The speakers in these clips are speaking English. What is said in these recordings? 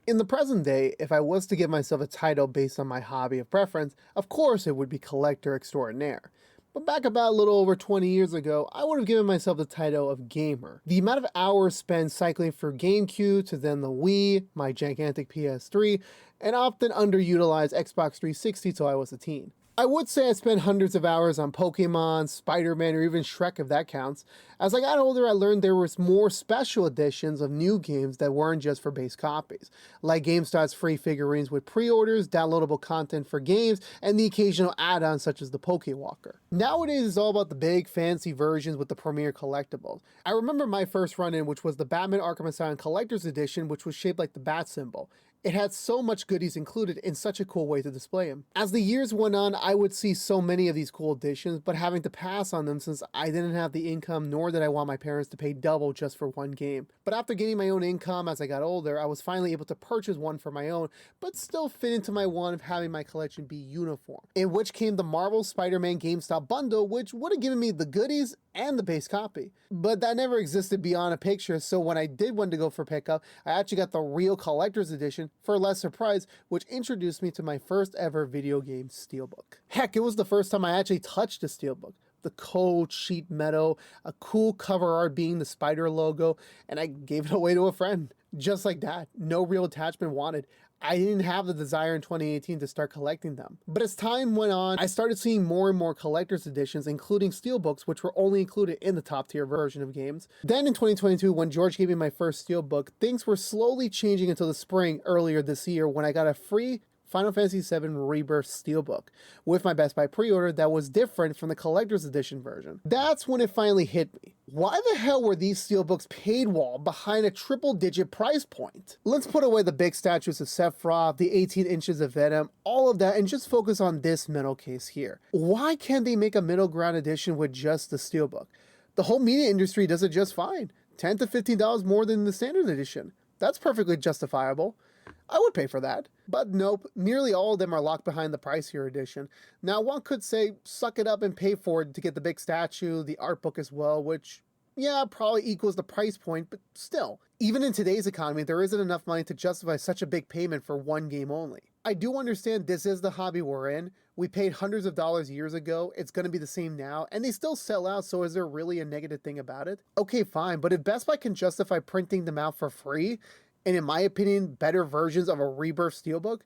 In the present day, if I was to give myself a title based on my hobby of preference, of course it would be collector extraordinaire. But back about a little over 20 years ago, I would have given myself the title of gamer. The amount of hours spent cycling through GameCube to then the Wii, my gigantic PS3, and often underutilized Xbox 360 till I was a teen. I would say I spent hundreds of hours on Pokemon, Spider-Man, or even Shrek if that counts. As I got older, I learned there was more special editions of new games that weren't just for base copies, like GameStop's free figurines with pre-orders, downloadable content for games, and the occasional add-ons such as the Pokewalker. Nowadays, it's all about the big, fancy versions with the premier collectibles. I remember my first run-in, which was the Batman Arkham Asylum Collector's Edition, which was shaped like the bat symbol. It had so much goodies included in such a cool way to display them. As the years went on, I would see so many of these cool editions, but having to pass on them since I didn't have the income nor did I want my parents to pay double just for one game. But after getting my own income as I got older, I was finally able to purchase one for my own, but still fit into my one of having my collection be uniform. In which came the Marvel Spider-Man GameStop bundle, which would have given me the goodies and the base copy. But that never existed beyond a picture, so when I did want to go for pickup, I actually got the real collector's edition for a lesser price, which introduced me to my first ever video game Steelbook. Heck, it was the first time I actually touched a Steelbook. The cold sheet metal, a cool cover art being the spider logo, and I gave it away to a friend. Just like that, no real attachment wanted. I didn't have the desire in 2018 to start collecting them. But as time went on, I started seeing more and more collector's editions, including Steelbooks, which were only included in the top tier version of games. Then in 2022, when George gave me my first Steelbook, things were slowly changing until the spring earlier this year when I got a free Final Fantasy VII Rebirth Steelbook with my Best Buy pre-order that was different from the collector's edition version. That's when it finally hit me. Why the hell were these Steelbooks paywall behind a triple-digit price point? Let's put away the big statues of Sephiroth, the 18 inches of Venom, all of that, and just focus on this middle case here. Why can't they make a middle ground edition with just the Steelbook? The whole media industry does it just fine. $10 to $15 more than the standard edition. That's perfectly justifiable. I would pay for that. But nope, nearly all of them are locked behind the pricier edition. Now one could say, suck it up and pay for it to get the big statue, the art book as well, which, yeah, probably equals the price point, but still. Even in today's economy, there isn't enough money to justify such a big payment for one game only. I do understand this is the hobby we're in. We paid hundreds of dollars years ago, it's going to be the same now, and they still sell out, so is there really a negative thing about it? Okay, fine, but if Best Buy can justify printing them out for free, and in my opinion, better versions of a Rebirth Steelbook,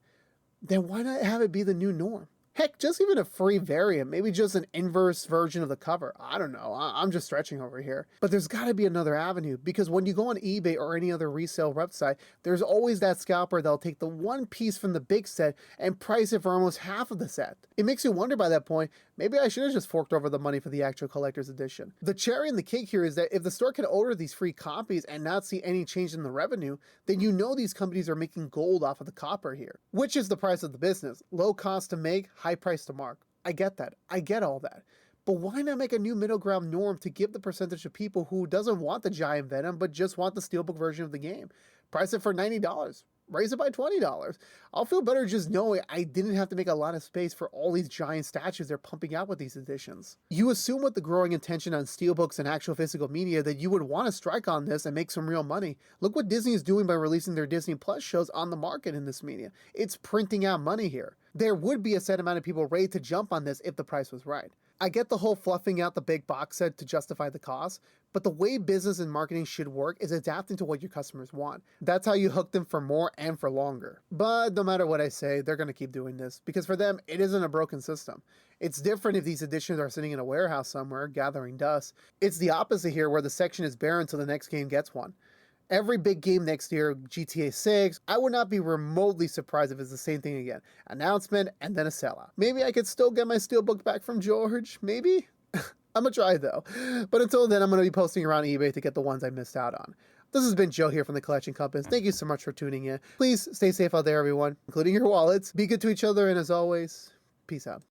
then why not have it be the new norm? Heck, just even a free variant, maybe just an inverse version of the cover. I don't know, I'm just stretching over here. But there's gotta be another avenue, because when you go on eBay or any other resale website, there's always that scalper that'll take the one piece from the big set and price it for almost half of the set. It makes you wonder by that point, maybe I should have just forked over the money for the actual collector's edition. The cherry on the cake here is that if the store can order these free copies and not see any change in the revenue, then you know these companies are making gold off of the copper here, which is the price of the business. Low cost to make, high price to mark. I get that. I get all that. But why not make a new middle ground norm to give the percentage of people who doesn't want the giant Venom but just want the Steelbook version of the game? Price it for $90. Raise it by $20. I'll feel better just knowing I didn't have to make a lot of space for all these giant statues they're pumping out with these editions. You assume with the growing attention on Steelbooks and actual physical media that you would want to strike on this and make some real money. Look what Disney is doing by releasing their Disney Plus shows on the market in this media. It's printing out money here. There would be a set amount of people ready to jump on this if the price was right. I get the whole fluffing out the big box set to justify the cost, but the way business and marketing should work is adapting to what your customers want. That's how you hook them for more and for longer. But no matter what I say, they're going to keep doing this, because for them, it isn't a broken system. It's different if these editions are sitting in a warehouse somewhere, gathering dust. It's the opposite here, where the section is bare until the next game gets one. Every big game next year, GTA 6, I would not be remotely surprised if it's the same thing again. Announcement and then a sellout. Maybe I could still get my Steelbook back from George, maybe? I'm gonna try though. But until then, I'm gonna be posting around eBay to get the ones I missed out on. This has been Joe here from the Collection Compass. Thank you so much for tuning in. Please stay safe out there, everyone, including your wallets. Be good to each other, and as always, peace out.